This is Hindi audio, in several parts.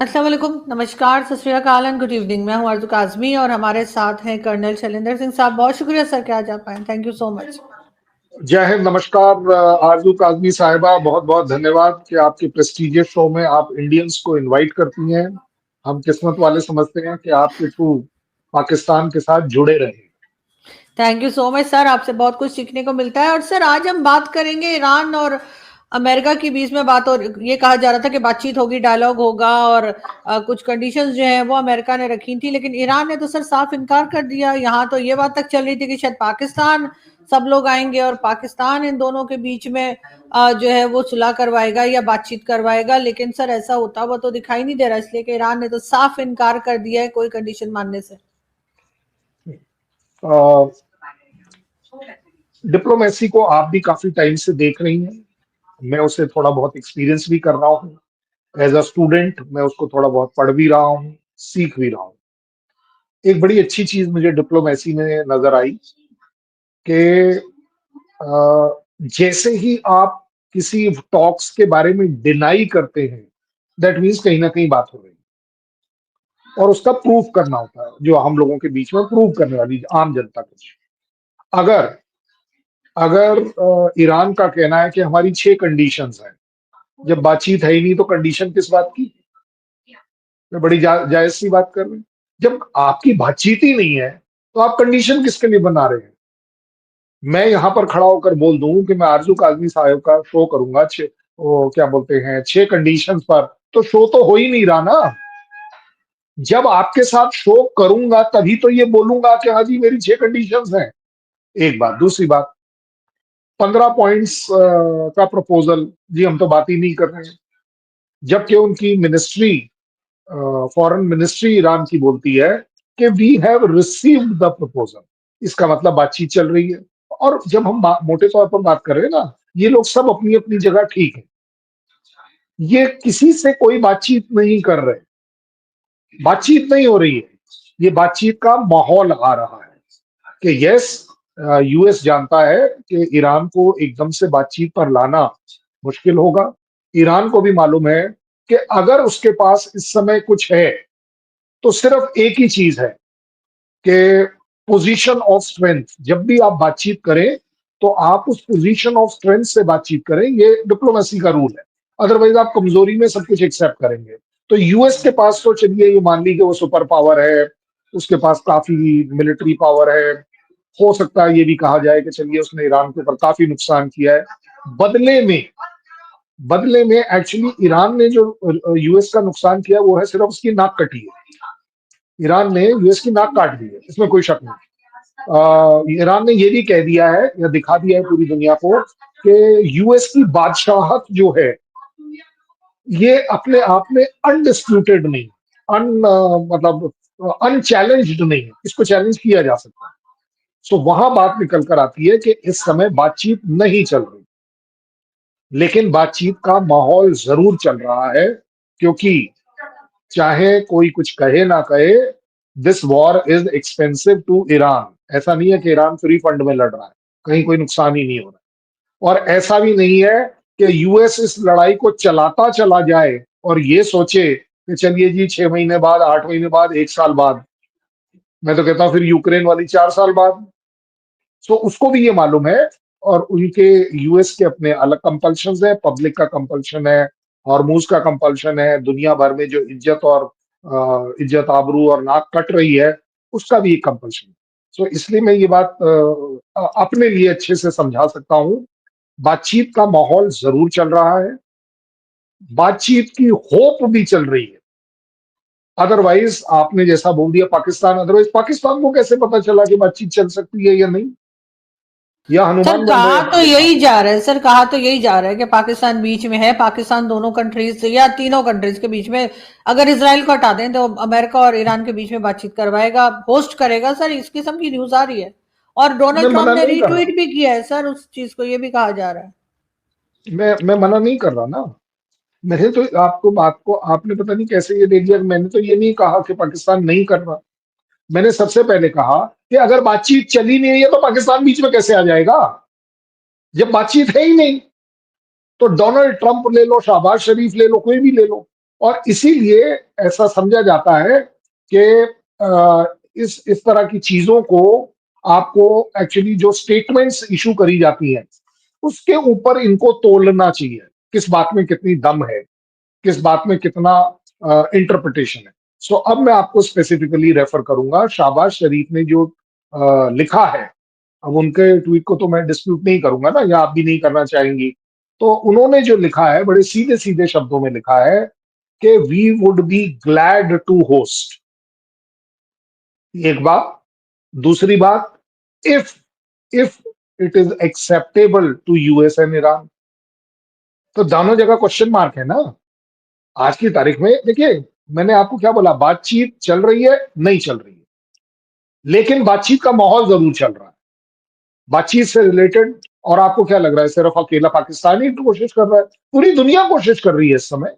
अस्सलाम वालेकुम, नमस्कार, सत श्री अकाल एंड गुड इवनिंग। मैं हूँ आरज़ू काज़मी और हमारे साथ हैं कर्नल शैलेंद्र सिंह साहब। बहुत शुक्रिया सर कि आज आप आए। Thank you so much. जय हिंद, नमस्कार। आरजू काजमी साहिबा, बहुत बहुत धन्यवाद कि आपके प्रेस्टिजियस शो में आप इंडियंस को इनवाइट करती हैं। हम किस्मत वाले समझते हैं कि आपके थ्रू पाकिस्तान के साथ जुड़े रहे। Thank you so much sir, आपसे बहुत कुछ सीखने को मिलता है। और सर आज हम बात करेंगे ईरान और अमेरिका के बीच में बात। और ये कहा जा रहा था कि बातचीत होगी, डायलॉग होगा और कुछ कंडीशंस जो हैं वो अमेरिका ने रखी थी, लेकिन ईरान ने तो सर साफ इनकार कर दिया। यहाँ तो ये बात तक चल रही थी कि शायद पाकिस्तान सब लोग आएंगे और पाकिस्तान इन दोनों के बीच में जो है वो सुलह करवाएगा या बातचीत करवाएगा, लेकिन सर ऐसा होता हुआ तो दिखाई नहीं दे रहा, इसलिए कि ईरान ने तो साफ इनकार कर दिया है कोई कंडीशन मानने से। डिप्लोमेसी को आप भी काफी टाइम से देख रही हैं। मैं उसे थोड़ा बहुत एक्सपीरियंस भी कर रहा हूँ। एज अ स्टूडेंट मैं उसको थोड़ा बहुत पढ़ भी रहा हूँ, सीख भी रहा हूँ। एक बड़ी अच्छी चीज मुझे डिप्लोमेसी में नजर आई कि जैसे ही आप किसी टॉक्स के बारे में डिनाई करते हैं, दैट मीन्स कहीं ना कहीं बात हो रही है और उसका प्रूफ करना होता है, जो हम लोगों के बीच में प्रूव करने वाली आम जनता को। अगर अगर ईरान का कहना है कि हमारी 6 कंडीशंस हैं, जब बातचीत है ही नहीं तो कंडीशन किस बात की? मैं बड़ी जायज सी बात कर रहे हैं। जब आपकी बातचीत ही नहीं है तो आप कंडीशन किसके लिए बना रहे हैं? मैं यहां पर खड़ा होकर बोल दूं कि मैं आरजू काजमी साहब का शो करूंगा, वो क्या बोलते हैं, 6 कंडीशंस पर, तो शो तो हो ही नहीं रहा ना। जब आपके साथ शो करूंगा तभी तो ये बोलूंगा कि हाँ जी मेरी 6 कंडीशंस हैं। एक बात। दूसरी बात, 15 पॉइंट्स का प्रपोजल, जी हम तो बात ही नहीं कर रहे हैं। जबकि उनकी मिनिस्ट्री, फॉरेन मिनिस्ट्री ईरान की बोलती है कि we have received the proposal. इसका मतलब बातचीत चल रही है। और जब हम मोटे तौर पर बात कर रहे हैं ना, ये लोग सब अपनी अपनी जगह ठीक है। ये किसी से कोई बातचीत नहीं कर रहे, बातचीत नहीं हो रही है। ये बातचीत का माहौल आ रहा है कि यस, यूएस जानता है कि ईरान को एकदम से बातचीत पर लाना मुश्किल होगा। ईरान को भी मालूम है कि अगर उसके पास इस समय कुछ है तो सिर्फ एक ही चीज है कि पोजीशन ऑफ स्ट्रेंथ। जब भी आप बातचीत करें तो आप उस पोजीशन ऑफ स्ट्रेंथ से बातचीत करें, ये डिप्लोमेसी का रूल है। अदरवाइज आप कमजोरी में सब कुछ एक्सेप्ट करेंगे। तो यूएस के पास तो चलिए ये मान ली कि वो सुपर पावर है, उसके पास काफी मिलिट्री पावर है। हो सकता है ये भी कहा जाए कि चलिए उसने ईरान के ऊपर काफी नुकसान किया है। बदले में बदले में एक्चुअली ईरान ने जो यूएस का नुकसान किया वो है सिर्फ उसकी नाक कटी है। ईरान ने यूएस की नाक काट दी है, इसमें कोई शक नहीं। ईरान ने ये भी कह दिया है या दिखा दिया है पूरी दुनिया को कि यूएस की बादशाहत जो है ये अपने आप में अनडिस्प्यूटेड नहीं, अन मतलब अनचैलेंज्ड नहीं है, इसको चैलेंज किया जा सकता है। सो वहां बात निकल कर आती है कि इस समय बातचीत नहीं चल रही, लेकिन बातचीत का माहौल जरूर चल रहा है। क्योंकि चाहे कोई कुछ कहे ना कहे, this war is expensive to Iran. ऐसा नहीं है कि ईरान फ्री फंड में लड़ रहा है, कहीं कोई नुकसान ही नहीं हो रहा। और ऐसा भी नहीं है कि यूएस इस लड़ाई को चलाता चला जाए और ये सोचे कि चलिए जी 6 महीने बाद, 8 महीने बाद, 1 साल बाद, मैं तो कहता हूं फिर यूक्रेन वाली 4 साल बाद। सो उसको भी ये मालूम है। और उनके, यूएस के अपने अलग कंपल्शन है, पब्लिक का कंपल्शन है, हॉर्मूज का कंपल्शन है, दुनिया भर में जो इज्जत और इज्जत आबरू और नाक कट रही है उसका भी एक कंपल्शन है। सो इसलिए मैं ये बात अपने लिए अच्छे से समझा सकता हूँ। बातचीत का माहौल जरूर चल रहा है, बातचीत की होप भी चल रही है। अदरवाइज आपने जैसा बोल दिया पाकिस्तान, अदरवाइज पाकिस्तान को कैसे पता चला कि बातचीत चल सकती है या नहीं? यह सर हनुमान बन रहे कहा हैं तो पाकिस्तान। यही जा रहा है, सर कहा तो यही जा रहा है कि पाकिस्तान बीच में है। पाकिस्तान दोनों कंट्रीज या तीनों कंट्रीज के बीच में, अगर इसराइल को हटा दें तो अमेरिका और ईरान के बीच में बातचीत करवाएगा, होस्ट करेगा। सर इस किस्म की न्यूज आ रही है और मैं डोनाल्ड ट्रंप मना ने नहीं कर रहा, रीट्वीट भी किया है सर उस चीज को, ये भी कहा जा रहा है। मैं मना नहीं कर रहा ना। मैंने तो आपको बात को, आपने पता नहीं कैसे ये ले लिया। मैंने तो ये नहीं कहा कि पाकिस्तान नहीं कर रहा। मैंने सबसे पहले कहा कि अगर बातचीत चली नहीं है तो पाकिस्तान बीच में कैसे आ जाएगा, जब बातचीत है ही नहीं। तो डोनाल्ड ट्रंप ले लो, शहबाज शरीफ ले लो, कोई भी ले लो, और इसीलिए ऐसा समझा जाता है कि इस तरह की चीजों को आपको एक्चुअली जो स्टेटमेंट्स इशू करी जाती हैं उसके ऊपर इनको तोलना चाहिए, किस बात में कितनी दम है, किस बात में कितना इंटरप्रिटेशन है। सो अब मैं आपको स्पेसिफिकली रेफर करूंगा शहबाज शरीफ ने जो लिखा है। अब उनके ट्वीट को तो मैं डिस्प्यूट नहीं करूंगा ना, या आप भी नहीं करना चाहेंगी। तो उन्होंने जो लिखा है बड़े सीधे सीधे शब्दों में लिखा है कि we would be glad to host. एक बात। दूसरी बात, if if it is acceptable to US and Iran. तो दोनों जगह क्वेश्चन मार्क है ना। आज की तारीख में देखिए, मैंने आपको क्या बोला, बातचीत चल रही है नहीं चल रही है, लेकिन बातचीत का माहौल जरूर चल रहा है बातचीत से रिलेटेड। और आपको क्या लग रहा है सिर्फ अकेला पाकिस्तान ही कोशिश कर रहा है? पूरी दुनिया कोशिश कर रही है इस समय।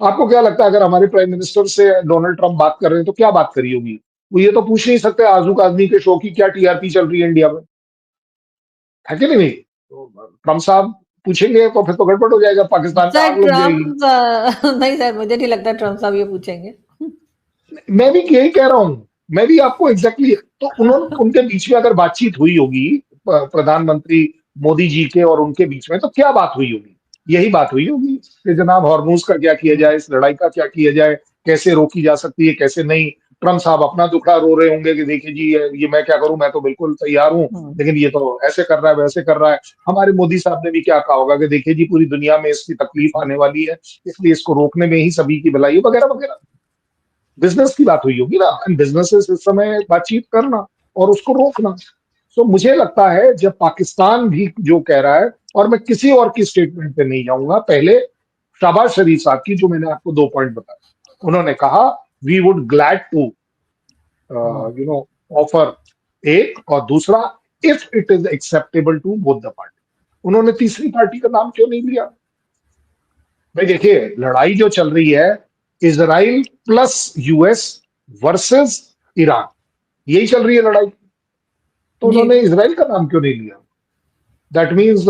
आपको क्या लगता है अगर हमारे प्राइम मिनिस्टर से डोनाल्ड ट्रंप बात कर रहे हैं तो क्या बात करी होगी? वो ये तो पूछ नहीं सकते आजू आदमी के शो की क्या टीआरपी चल रही है इंडिया में, है कि नहीं? तो ट्रंप साहब पूछेंगे तो फिर तो गड़बड़ हो जाएगा, पाकिस्तान में सर आग लग जाएगी। नहीं सर, मुझे नहीं लगता ट्रम्प साहब ये पूछेंगे। मैं भी यही कह रहा हूं, मैं भी आपको एग्जैक्टली तो उन्होंने उनके बीच में अगर बातचीत हुई होगी प्रधानमंत्री मोदी जी के और उनके बीच में, तो क्या बात हुई होगी? यही बात हुई होगी कि जनाब हॉर्मूज का क्या किया जाए, इस लड़ाई का क्या किया जाए, कैसे रोकी जा सकती है, कैसे नहीं। ट्रम्प साहब अपना दुखड़ा रो रहे होंगे कि देखिए जी ये मैं क्या करूं, मैं तो बिल्कुल तैयार हूं, लेकिन ये तो ऐसे कर रहा है वैसे कर रहा है। हमारे मोदी साहब ने भी क्या कहा होगा कि देखिए जी पूरी दुनिया में इसकी तकलीफ आने वाली है, इसलिए इसको रोकने में ही सभी की भलाई वगैरह वगैरह। बिजनेस की बात हुई होगी ना, एंड बिजनेसेस इस समय बातचीत करना और उसको रोकना। सो मुझे लगता है जब पाकिस्तान भी जो कह रहा है, और मैं किसी और की स्टेटमेंट पे नहीं जाऊंगा, पहले शहबाज शरीफ साहब की जो मैंने आपको 2 पॉइंट बताए, उन्होंने कहा we would glad to offer, एक, और दूसरा if it is acceptable to both the party. उन्होंने तीसरी पार्टी का नाम क्यों नहीं लिया? भाई देखिए, लड़ाई जो चल रही है Israel plus US versus Iran, यही चल रही है लड़ाई। तो उन्होंने इजराइल का नाम क्यों नहीं लिया? दैट मीन्स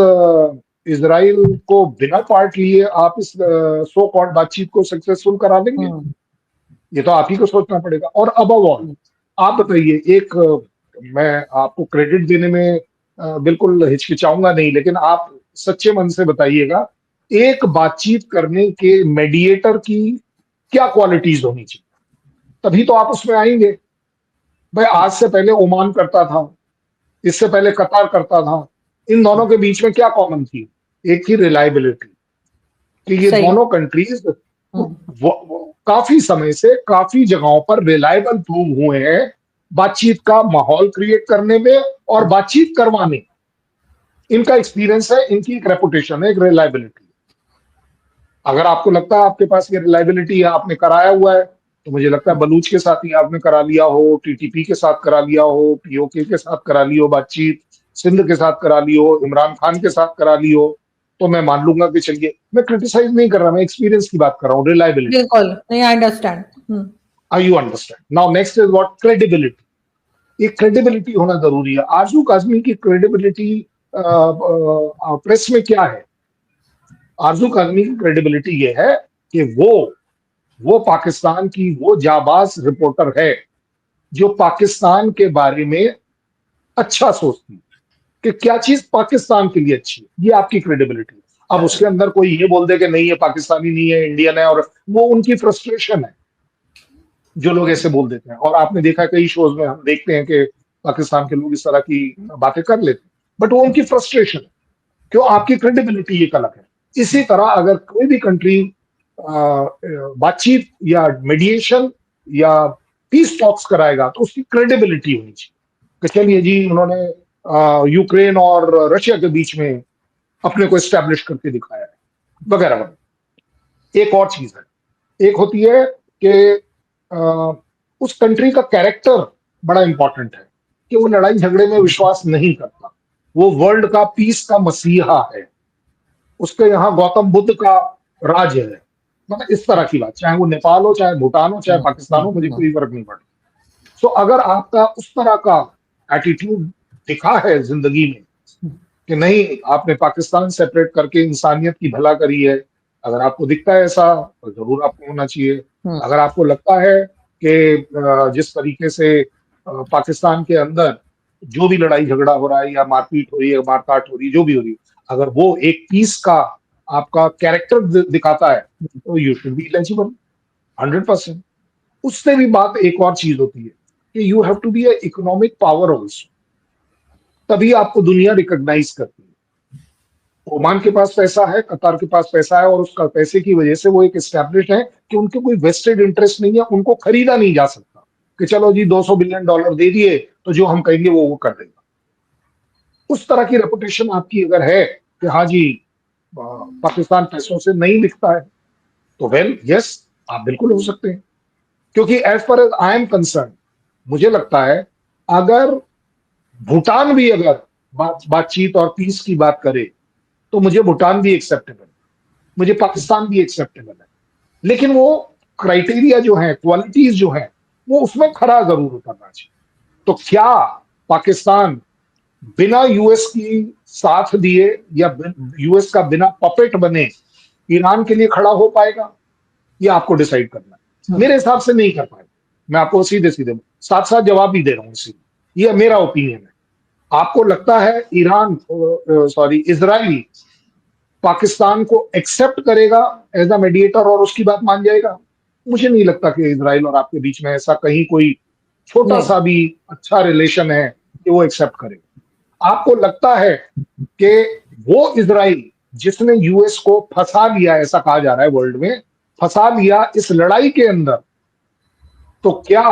इजराइल को बिना पार्ट लिए आप इस सो कॉल्ड बातचीत को सक्सेसफुल करा देंगे? ये तो आप ही को सोचना पड़ेगा। और अबव ऑल आप बताइए, एक मैं आपको क्रेडिट देने में बिल्कुल हिचकिचाऊंगा नहीं, लेकिन आप सच्चे मन से बताइएगा, एक बातचीत करने के मेडिएटर की क्या क्वालिटीज होनी चाहिए, तभी तो आप उसमें आएंगे। भाई आज से पहले ओमान करता था, इससे पहले कतार करता था, इन दोनों के बीच में क्या कॉमन थी? एक थी रिलायबिलिटी, कि ये दोनों कंट्रीज काफी समय से काफी जगहों पर रिलायबल प्रूव हुए हैं बातचीत का माहौल क्रिएट करने में और बातचीत करवाने। इनका एक्सपीरियंस है, इनकी एक रेपुटेशन है, एक रिलायबिलिटी। अगर आपको लगता है आपके पास ये रिलायबिलिटी है, आपने कराया हुआ है, तो मुझे लगता है बलूच के साथ ही आपने करा लिया हो, टीटीपी के साथ करा लिया हो, पीओके के साथ करा ली हो बातचीत, सिंध के साथ करा ली हो, इमरान खान के साथ करा ली हो, तो मैं मान लूंगा कि चलिए, मैं क्रिटिसाइज नहीं कर रहा, मैं एक्सपीरियंस की बात कर रहा हूँ, रिलायबिलिटी। बिल्कुल नहीं, I understand. You understand now? Next is what? Credibility. एक क्रेडिबिलिटी होना जरूरी है। आरजू काज़मी की क्रेडिबिलिटी प्रेस में क्या है? आरजू काज़मी की क्रेडिबिलिटी ये है कि वो पाकिस्तान की वो जाबाज रिपोर्टर है जो पाकिस्तान के बारे में अच्छा सोचती है कि क्या चीज पाकिस्तान के लिए अच्छी है। ये आपकी क्रेडिबिलिटी है। अब उसके अंदर कोई ये बोल दे कि नहीं ये पाकिस्तानी नहीं है, इंडियन है, और वो उनकी फ्रस्ट्रेशन है जो लोग ऐसे बोल देते हैं। और आपने देखा कई शोज में हम देखते हैं कि पाकिस्तान के लोग इस तरह की बातें कर लेते हैं, बट वो उनकी फ्रस्ट्रेशन है। क्यों? आपकी क्रेडिबिलिटी एक अलग है। इसी तरह अगर कोई भी कंट्री बातचीत या मीडिएशन या पीस टॉक्स कराएगा तो उसकी क्रेडिबिलिटी होनी चाहिए कि चलिए जी उन्होंने यूक्रेन और रशिया के बीच में अपने को एस्टैब्लिश करके दिखाया है, वगैरह वगैरह। एक और चीज है, एक होती है कि उस कंट्री का कैरेक्टर बड़ा इंपॉर्टेंट है, कि वो लड़ाई झगड़े में विश्वास नहीं करता, वो वर्ल्ड का पीस का मसीहा है, उसके यहाँ गौतम बुद्ध का राज है। मतलब इस तरह की बात, चाहे वो नेपाल हो, चाहे भूटान हो, चाहे पाकिस्तान हो, मुझे कोई फर्क नहीं पड़ता। सो अगर आपका उस तरह का एटीट्यूड दिखा है जिंदगी में कि नहीं आपने पाकिस्तान सेपरेट करके इंसानियत की भला करी है, अगर आपको दिखता है ऐसा तो जरूर आपको होना चाहिए। अगर आपको लगता है कि जिस तरीके से पाकिस्तान के अंदर जो भी लड़ाई झगड़ा हो रहा है या मारपीट हो रही है, मारकाट हो रही है, जो भी हो रही है, अगर वो एक पीस का आपका कैरेक्टर दिखाता है तो यू शुड बी एलिजिबल 100%। उससे भी बात एक और चीज होती है कि you have to be a economic power also, तभी आपको दुनिया रिकॉग्नाइज करती है। ओमान के पास पैसा है, कतार के पास पैसा है, और उसका पैसे की वजह से वो एक एस्टैब्लिश है कि उनके कोई वेस्टेड इंटरेस्ट नहीं है, उनको खरीदा नहीं जा सकता कि चलो जी $200 बिलियन दे दिए तो जो हम कहेंगे वो कर देगा। उस तरह की रेपुटेशन आपकी अगर है कि हाँ जी पाकिस्तान पैसों से नहीं बिकता है, तो वेल यस, आप बिल्कुल हो सकते हैं। क्योंकि as per as I am concern, मुझे लगता है अगर भूटान भी अगर बातचीत और पीस की बात करे तो मुझे भूटान भी एक्सेप्टेबल है, मुझे पाकिस्तान भी एक्सेप्टेबल है, लेकिन वो क्राइटेरिया जो है, क्वालिटीज जो है, वो उसमें खरा जरूर उतरना चाहिए। तो क्या पाकिस्तान बिना यूएस की साथ दिए या यूएस का बिना पपेट बने ईरान के लिए खड़ा हो पाएगा, ये आपको डिसाइड करना है। मेरे हिसाब से नहीं कर पाएगा। मैं आपको सीधे सीधे साथ साथ जवाब भी दे रहा हूं, इसी ये मेरा ओपिनियन है। आपको लगता है ईरान इजराइल पाकिस्तान को एक्सेप्ट करेगा एज अ मेडिएटर और उसकी बात मान जाएगा? मुझे नहीं लगता कि इजराइल और आपके बीच में ऐसा कहीं कोई छोटा सा भी अच्छा रिलेशन है कि वो एक्सेप्ट करेगा। आपको लगता है कि वो इजराइल जिसने यूएस को फंसा लिया, ऐसा कहा जा रहा है वर्ल्ड में, फंसा लिया इस लड़ाई के अंदर, तो क्या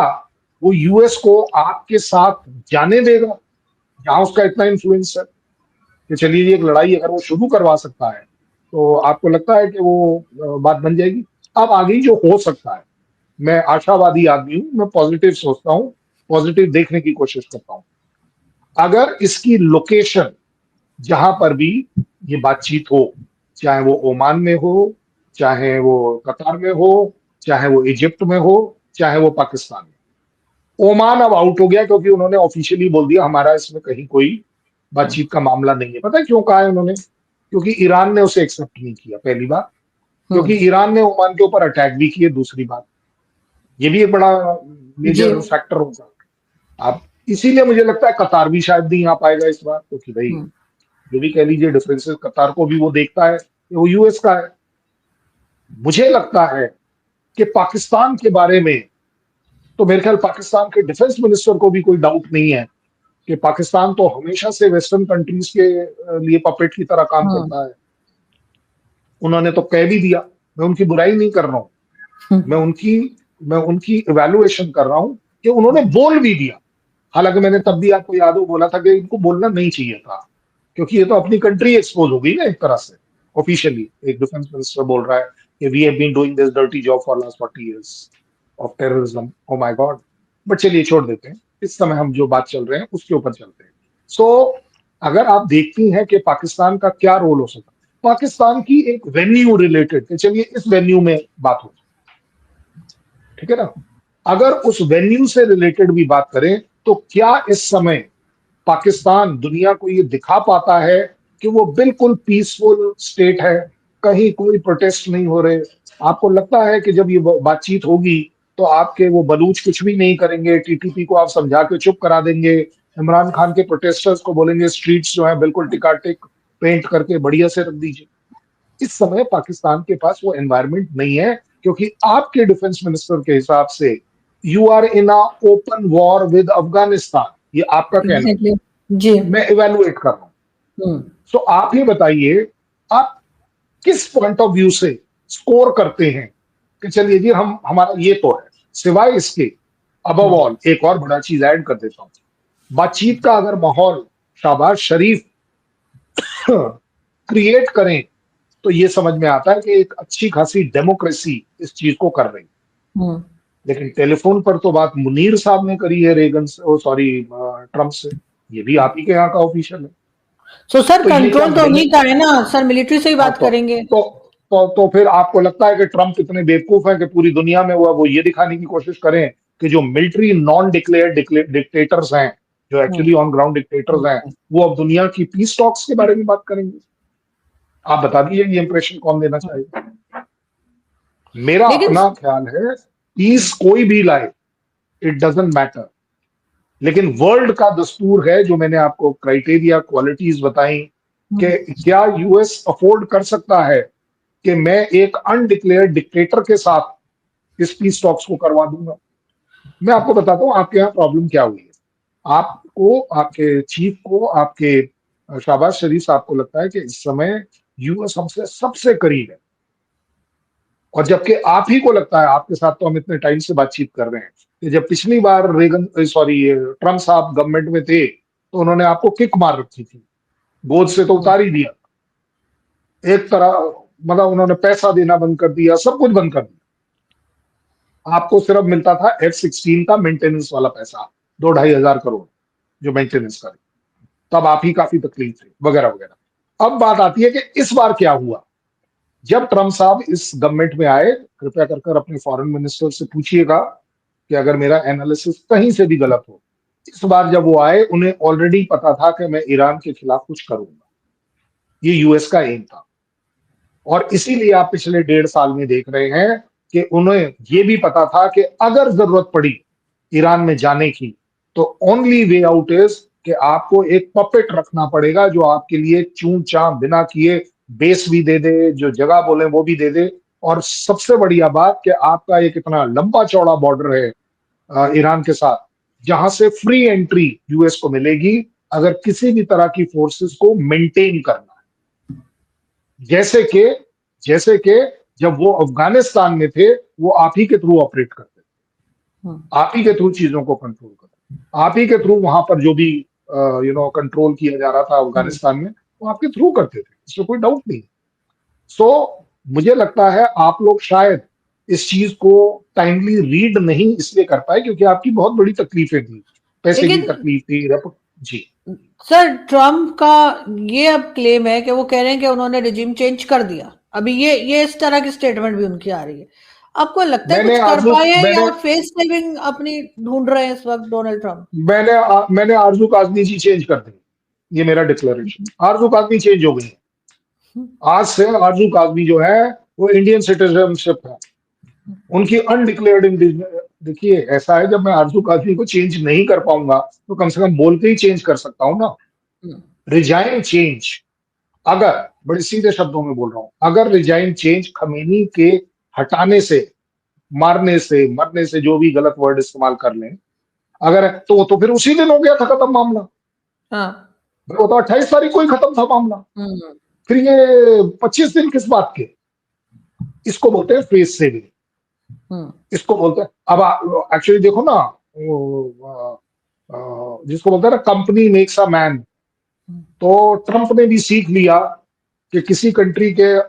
वो यूएस को आपके साथ जाने देगा जहां उसका इतना इन्फ्लुएंस है कि चलिए ये एक लड़ाई अगर वो शुरू करवा सकता है तो आपको लगता है कि वो बात बन जाएगी? अब आगे जो हो सकता है, मैं आशावादी आदमी हूं, मैं पॉजिटिव सोचता हूं, पॉजिटिव देखने की कोशिश करता हूं। अगर इसकी लोकेशन जहां पर भी ये बातचीत हो, चाहे वो ओमान में हो, चाहे वो कतार में हो, चाहे वो इजिप्ट में हो, चाहे वो पाकिस्तान में। ओमान अब आउट हो गया क्योंकि उन्होंने ऑफिशियली बोल दिया हमारा इसमें कहीं कोई बातचीत का मामला नहीं है। पता है क्यों कहा है उन्होंने? क्योंकि ईरान ने उसे एक्सेप्ट नहीं किया, पहली बात। क्योंकि ईरान ने ओमान के ऊपर अटैक भी किए, दूसरी बात। ये भी एक बड़ा मेजर फैक्टर होगा। अब इसीलिए मुझे लगता है कतार भी शायद नहीं आ पाएगा इस बार, क्योंकि भाई जो भी कह लीजिए डिफरेंसेस, कतार को भी वो देखता है कि वो यूएस का है। मुझे लगता है कि पाकिस्तान के बारे में तो मेरे ख्याल पाकिस्तान के डिफेंस मिनिस्टर को भी कोई डाउट नहीं है कि पाकिस्तान तो हमेशा से वेस्टर्न कंट्रीज के लिए पपेट की तरह काम करता है। उन्होंने तो कह भी दिया, मैं उनकी बुराई नहीं कर रहा हूं, मैं उनकी इवैल्यूएशन कर रहा हूं कि उन्होंने बोल भी दिया। हालांकि मैंने तब भी आपको याद हो बोला था कि इनको बोलना नहीं चाहिए था, क्योंकि ये तो अपनी कंट्री एक्सपोज हो गई ना एक तरह से। ऑफिशियली एक डिफेंस मिनिस्टर बोल रहा है कि we have been doing this dirty job for last 40 years of terrorism. Oh my God. But चलिए छोड़ देते हैं, इस समय हम जो बात चल रहे हैं उसके ऊपर चलते हैं। सो अगर आप देखती हैं कि पाकिस्तान का क्या रोल हो सकता है, पाकिस्तान की एक वेन्यू रिलेटेड, चलिए इस वेन्यू में बात हो, ठीक है ना? अगर उस वेन्यू से रिलेटेड भी बात करें तो क्या इस समय पाकिस्तान दुनिया को ये दिखा पाता है कि वो बिल्कुल पीसफुल स्टेट है, कहीं कोई प्रोटेस्ट नहीं हो रहे? आपको लगता है कि जब ये बातचीत होगी तो आपके वो बलूच कुछ भी नहीं करेंगे, टीटीपी को आप समझा के चुप करा देंगे, इमरान खान के प्रोटेस्टर्स को बोलेंगे स्ट्रीट्स जो है बिल्कुल टिकाटिक पेंट करके बढ़िया से रख दीजिए? इस समय पाकिस्तान के पास वो एनवायरमेंट नहीं है, क्योंकि आपके डिफेंस मिनिस्टर के हिसाब से you are in a open war with Afghanistan, ये आपका कहना है। जी, मैं इवेलुएट कर रहा हूं। सो आप ही बताइए, आप किस पॉइंट ऑफ व्यू से स्कोर करते हैं कि चलिए जी हम हमारा ये तो है, सिवाय इसके अबव ऑल एक और बड़ा चीज ऐड कर देता हूं, बातचीत का अगर माहौल शाबाश शरीफ क्रिएट करें तो ये समझ में आता है कि एक अच्छी खासी डेमोक्रेसी इस चीज को कर रही है। लेकिन टेलीफोन पर तो बात मुनीर साहब ने करी है रेगन से, ट्रंप से। ये भी आप ही के यहाँ का ऑफिशियल है। सो सर कंट्रोल तो उन्हीं का है ना सर, मिलिट्री से ही बात करेंगे। तो फिर आपको लगता है कि ट्रंप इतने बेवकूफ हैं कि पूरी दुनिया में वो ये दिखाने की कोशिश करें कि जो मिलिट्री नॉन डिक्लेयर्ड डिक्टेटर्स हैं, जो एक्चुअली ऑन ग्राउंड डिक्टेटर्स हैं, वो अब दुनिया की पीस टॉक्स के बारे में बात करेंगे? आप बता दीजिए ये इंप्रेशन कौन देना चाहेगा? मेरा लेकिन अपना ख्याल है, पीस कोई भी लाए, इट डजंट मैटर, लेकिन वर्ल्ड का दस्तूर है, जो मैंने आपको क्राइटेरिया क्वालिटीज बताई, कि क्या यूएस अफोर्ड कर सकता है कि मैं एक अनडिक्लेयर्ड डिक्टेटर के साथ इस पीस टॉक्स को करवा दूंगा। मैं आपको बताता हूँ आपके यहाँ प्रॉब्लम क्या हुई है। आपको, आपके चीफ को, आपके शहबाज शरीफ साहब को लगता है कि इस समय यूएस हमसे सबसे करीब है, और जबकि आप ही को लगता है, आपके साथ तो हम इतने टाइम से बातचीत कर रहे हैं, कि जब पिछली बार रेगन, सॉरी, ट्रम्प साहब गवर्नमेंट में थे, तो उन्होंने आपको किक मार रखी थी, गोद से तो उतार ही दिया, एक तरह, मतलब उन्होंने पैसा देना बंद कर दिया, सब कुछ बंद कर दिया। आपको सिर्फ मिलता था F-16 का मेंटेनेंस वाला पैसा, 2-2.5 हजार करोड़ जो मेंटेनेंस का, तब आप ही काफी तकलीफ थे, वगैरह वगैरह। अब बात आती है कि इस बार क्या हुआ। जब ट्रम्प साहब इस गवर्नमेंट में आए, कृपया कर अपने फॉरेन मिनिस्टर से पूछिएगा कि अगर मेरा एनालिसिस कहीं से भी गलत हो, इस बार जब वो आए, उन्हें ऑलरेडी पता था कि मैं ईरान के खिलाफ कुछ करूंगा, ये यूएस का एम था। और इसीलिए आप पिछले 1.5 साल में देख रहे हैं कि उन्हें ये भी पता था कि अगर जरूरत पड़ी ईरान में जाने की, तो ओनली वे आउट इज कि आपको एक पपेट रखना पड़ेगा, जो आपके लिए चूं चां बिना किए बेस भी दे दे, जो जगह बोले वो भी दे दे। और सबसे बढ़िया बात कि आपका एक इतना लंबा चौड़ा बॉर्डर है ईरान के साथ, जहां से फ्री एंट्री यूएस को मिलेगी अगर किसी भी तरह की फोर्सेस को मेंटेन करना है। जैसे कि जब वो अफगानिस्तान में थे, वो आप ही के थ्रू ऑपरेट करते थे, आप ही के थ्रू चीजों को कंट्रोल करते, आप ही के थ्रू वहां पर जो भी कंट्रोल किया जा रहा था अफगानिस्तान में, वो आपके थ्रू करते थे, इसमें कोई डाउट नहीं। सो मुझे लगता है आप लोग शायद इस चीज को टाइमली रीड नहीं इसलिए कर पाए क्योंकि आपकी बहुत बड़ी तकलीफें थी, पैसे की लेकिन तकलीफ थी, जी। सर, ट्रम्प का ये अब क्लेम है कि वो कह रहे हैं कि उन्होंने रिजीम चेंज कर दिया। अभी ये इस तरह की स्टेटमेंट भी उनकी आ रही है। आपको लगता है मैंने कुछ कर आरजू पाए हैं, मैंने या फेस सेविंग अपनी ढूंढ रहे हैं इस वक्त डोनाल्ड ट्रम्प? मैंने आरजू काजमी जी चेंज कर दी, ये मेरा डिक्लेरेशन। आरजू काजमी चेंज हो गई है। आज से आरजू काजमी जो है वो इंडियन सिटीजनशिप है, उनकी अनडिक्लेयर्ड। देखिए ऐसा है, जब मैं आरजू काजमी को चेंज नहीं कर पाऊंगा तो कम से कम बोल के ही चेंज कर सकता हूं ना। रिजाइन चेंज, अगर, बड़े सीधे शब्दों में बोल रहा हूं, अगर रिजाइन चेंज खमेनी के हटाने से, मारने से, मरने से, जो भी गलत वर्ड इस्तेमाल कर लें, अगर तो फिर उसी दिन हो गया था खत्म मामला। हाँ। वो तो 28 तारीख को ही खत्म था मामला। हम्म। फिर ये 25 दिन किस बात के? इसको बोलते हैं फेस सेविंग, इसको बोलते हैं। अब एक्चुअली देखो ना, जिसको बोलते हैं ना कंपनी मेक्स अ मैन, तो ट्रंप ने भी सीख लिया कि किसी कंट्री के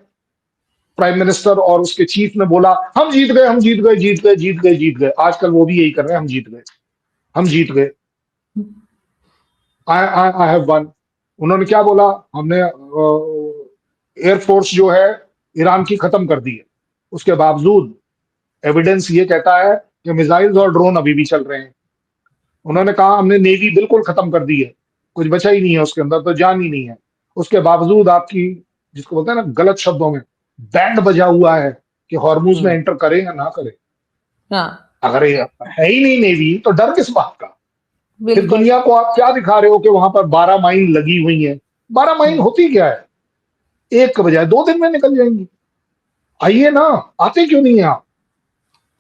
प्राइम मिनिस्टर और उसके चीफ ने बोला हम जीत गए, हम जीत गए, जीत गए, जीत गए, जीत गए, आजकल वो भी यही कर रहे हैं, हम जीत गए, हम जीत गए, आई आई हैव वन। उन्होंने क्या बोला? हमने एयरफोर्स जो है ईरान की खत्म कर दी है, उसके बावजूद एविडेंस ये कहता है कि मिसाइल्स और ड्रोन अभी भी चल रहे हैं। उन्होंने कहा हमने नेवी बिल्कुल खत्म कर दी है, कुछ बचा ही नहीं है उसके अंदर, तो जान ही नहीं है। उसके बावजूद आपकी, जिसको बोलते हैं ना गलत शब्दों में, बैंड बजा हुआ है कि हॉर्मुज में एंटर करें या ना करें। हाँ, अगर ये है ही नहीं नेवी, तो डर किस बात का? फिर बिल्कुल। दुनिया को आप क्या दिखा रहे हो कि वहां पर 12 माइन लगी हुई है? 12 माइन होती क्या है? एक के बजाय 2 दिन में निकल जाएंगी। आइए ना, आते क्यों नहीं है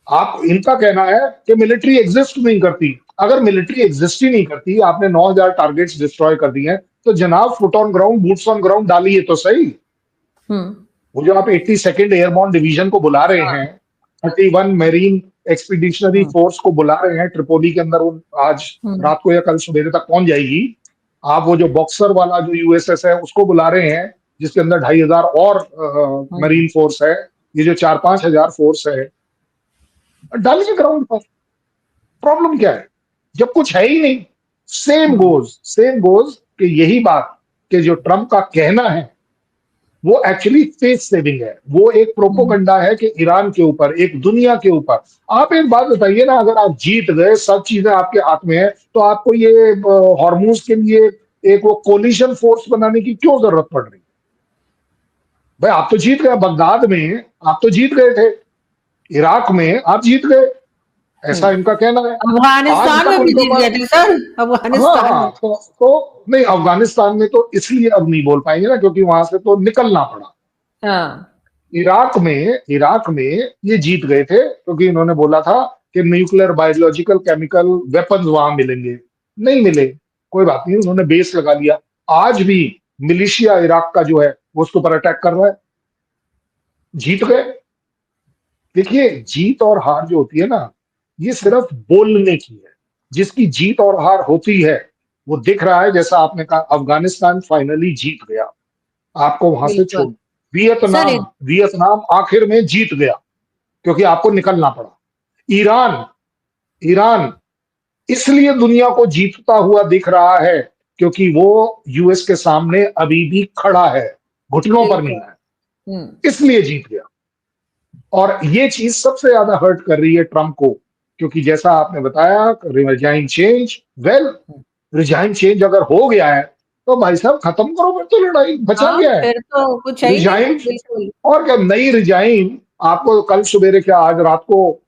आप? इनका कहना है कि मिलिट्री एग्जिस्ट नहीं करती। अगर मिलिट्री एग्जिस्ट ही नहीं करती, आपने 9,000 टारगेट्स डिस्ट्रॉय कर दिए हैं, तो जनाब foot on ground, boots on ground डालिए तो सही। वो जो आप 82nd एयरबॉर्न डिवीजन को बुला रहे हैं, 31 मेरीन एक्सपीडिशनरी फोर्स को बुला रहे हैं ट्रिपोली के अंदर, वो आज रात को या कल सवेरे तक पहुंच जाएगी। आप वो जो बॉक्सर वाला जो यूएसएस है उसको बुला रहे हैं, जिसके अंदर 2,500 और मरीन फोर्स है। ये जो 4-5 हजार फोर्स है, डालिए ग्राउंड पर। प्रॉब्लम क्या है जब कुछ है ही नहीं? सेम गोज कि यही बात कि जो ट्रम्प का कहना है वो एक्चुअली फेस सेविंग है, वो एक प्रोपोगंडा है कि ईरान के ऊपर, एक दुनिया के ऊपर। आप एक बात बताइए ना, अगर आप जीत गए, सब चीजें आपके हाथ में है, तो आपको ये हॉर्मुज के लिए एक वो कोलिशन फोर्स बनाने की क्यों जरूरत पड़ रही? भाई आप तो जीत गए बगदाद में, आप तो जीत गए थे, इराक में आप जीत गए, ऐसा इनका कहना है। आज अफगानिस्तान तक में भी उनके जीत पास, गए थे सर, हाँ अफगानिस्तान में। हाँ, तो नहीं, अफगानिस्तान में तो इसलिए अब नहीं बोल पाएंगे ना, क्योंकि वहां से तो निकलना पड़ा। हाँ इराक में ये जीत गए थे क्योंकि इन्होंने बोला था कि न्यूक्लियर, बायोलॉजिकल, केमिकल वेपन्स वहां मिलेंगे। नहीं मिले, कोई बात नहीं, उन्होंने बेस लगा लिया। आज भी मिलिशिया इराक का जो है वो उसके ऊपर अटैक कर रहा है, जीत गए। देखिए, जीत और हार जो होती है ना, ये सिर्फ बोलने की है। जिसकी जीत और हार होती है वो दिख रहा है, जैसा आपने कहा अफगानिस्तान फाइनली जीत गया, आपको वहां से बिल्कुल छोड़। सर। वियतनाम वियतनाम आखिर में जीत गया क्योंकि आपको निकलना पड़ा। ईरान ईरान इसलिए दुनिया को जीतता हुआ दिख रहा है क्योंकि वो यूएस के सामने अभी भी खड़ा है, घुटनों पर बिल्कुल। नहीं है, इसलिए जीत गया। और ये चीज सबसे ज्यादा हर्ट कर रही है ट्रंप को, क्योंकि जैसा आपने बताया, resign change, well, resign change अगर हो गया है तो भाई साहब खत्म करो, फिर तो लड़ाई बचा हाँ गया है। फिर तो कुछ है ही नहीं, रिजाइन, बिल्कुल। और क्या नई रिजाइन, आपको कल सवेरे क्या आज रात को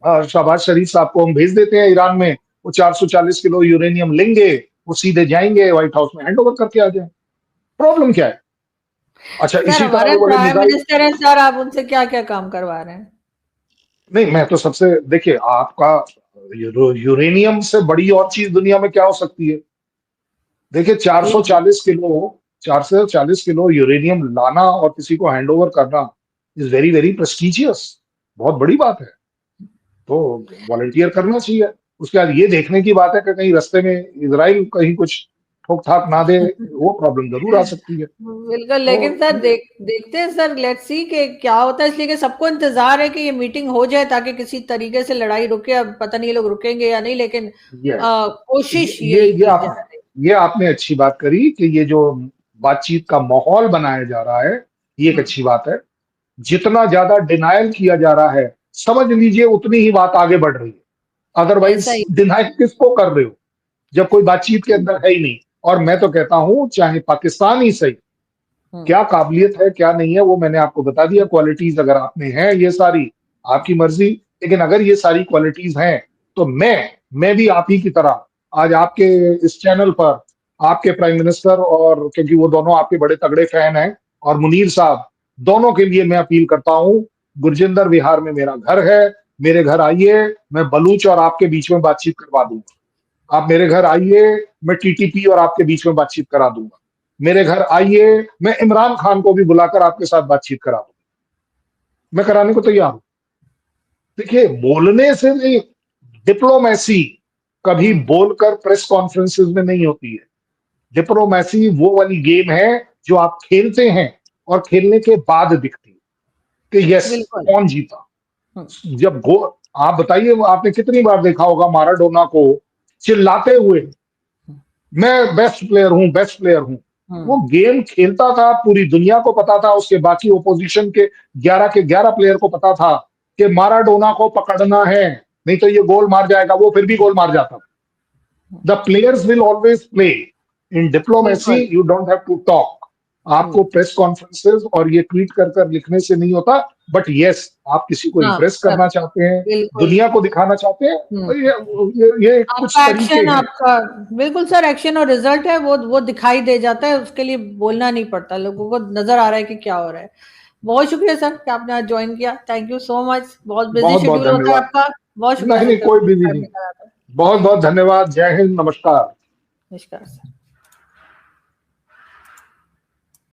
शहबाज शरीफ साहब को हम भेज देते हैं ईरान में, वो 440 किलो यूरेनियम लेंगे, वो सीधे जाएंगे व्हाइट हाउस में हैंड ओवर करके आ जाए। प्रॉब्लम क्या है? अच्छा, सर इसी तरह हमारे वो बड़े प्राइम मिसाइल, मिनिस्टर है सर, आप उनसे क्या क्या काम करवा रहे हैं? नहीं मैं तो सबसे, देखिए आपका यूरेनियम से बड़ी और चीज दुनिया में क्या हो सकती है? देखिए, ये तो 440 किलो यूरेनियम लाना और किसी को हैंड ओवर करना इज वेरी वेरी प्रेस्टिजियस, बहुत बड़ी बात है। तो वॉलंटियर करना चाहिए। उसके बाद ये देखने की बात है कि कहीं रास्ते में इसराइल कहीं कुछ ठोक ठाक ना दे, वो प्रॉब्लम जरूर आ सकती है। बिल्कुल, तो लेकिन सर देखते हैं सर, लेट्स सी कि क्या होता है, इसलिए कि सबको इंतजार है कि ये मीटिंग हो जाए ताकि किसी तरीके से लड़ाई रुके। अब पता नहीं ये लोग रुकेंगे या नहीं, लेकिन यस, कोशिश ये यही ये की जा आप रही ये आपने अच्छी बात करी कि ये जो बातचीत का माहौल बनाया जा रहा है, ये एक है। अच्छी बात है। जितना ज्यादा डिनायल किया जा रहा है, समझ लीजिए उतनी ही बात आगे बढ़ रही है। ऐसा अदरवाइज ही। डिनायल किसको कर रहे हो जब कोई बातचीत के अंदर है ही नहीं? और मैं तो कहता हूं, चाहे पाकिस्तान ही सही, हम्म। क्या काबिलियत है क्या नहीं है वो मैंने आपको बता दिया। क्वालिटीज अगर आप में है ये सारी, आपकी मर्जी। लेकिन अगर ये सारी क्वालिटीज हैं तो मैं भी आप ही की तरह आज आपके इस चैनल पर आपके प्राइम मिनिस्टर, और क्योंकि वो दोनों आपके बड़े तगड़े फैन हैं, और मुनीर साहब, दोनों के लिए मैं अपील करता हूं। गुरजिंदर विहार में मेरा घर है, मेरे घर आइए, मैं बलूच और आपके बीच में बातचीत करवा दूंगा। आप मेरे घर आइए, मैं टीटीपी और आपके बीच में बातचीत करा दूंगा। मेरे घर आइए, मैं इमरान खान को भी बुलाकर आपके साथ बातचीत करा दूंगा, मैं कराने को तैयार हूं। देखिए, बोलने से नहीं, डिप्लोमेसी कभी हम्म। बोलकर प्रेस कॉन्फ्रेंसेस में नहीं होती है। डिप्लोमेसी वो वाली गेम है जो आप खेलते हैं और खेलने के बाद दिखती है कि यस, बिल्कुल। कौन जीता। हम्म। जब गो आप बताइए, आपने कितनी बार देखा होगा माराडोना को चिल्लाते हुए, मैं बेस्ट प्लेयर हूं, बेस्ट प्लेयर हूं। वो हम्म। गेम खेलता था, पूरी दुनिया को पता था, उसके बाकी ओपोजिशन के 11 प्लेयर को पता था कि माराडोना को पकड़ना है, नहीं तो ये गोल मार जाएगा। वो फिर भी गोल मार जाता। The players will always play. In diplomacy बिल्कुल। You don't have to talk. आपको हम्म। प्रेस कॉन्फ्रेंसेस और ये ट्वीट कर कर लिखने से नहीं होता। बट यस, आप किसी को हाँ इंप्रेस सर, करना चाहते हैं, बिल्कुल। दुनिया को दिखाना चाहते हैं, हम्म। तो ये कुछ आपका तरीके एक्शन, हैं। आपका बिल्कुल सर, एक्शन और रिजल्ट है वो दिखाई दे जाता है, उसके लिए बोलना नहीं पड़ता, लोगों को नजर आ रहा है कि क्या हो रहा है। बहुत शुक्रिया सर कि आपने आज ज्वाइन किया, थैंक यू सो मच। बहुत बिजी बहुत बहुत शेड्यूल होता है धन्यवाद। आपका, बहुत शुक्रिया नहीं सर नहीं, कि कोई आपने बिजी टाइम नहीं। निकाला था। बहुत थैंक बहुत यू। धन्यवाद। जय हिंद, नमस्कार। नमस्कार सर।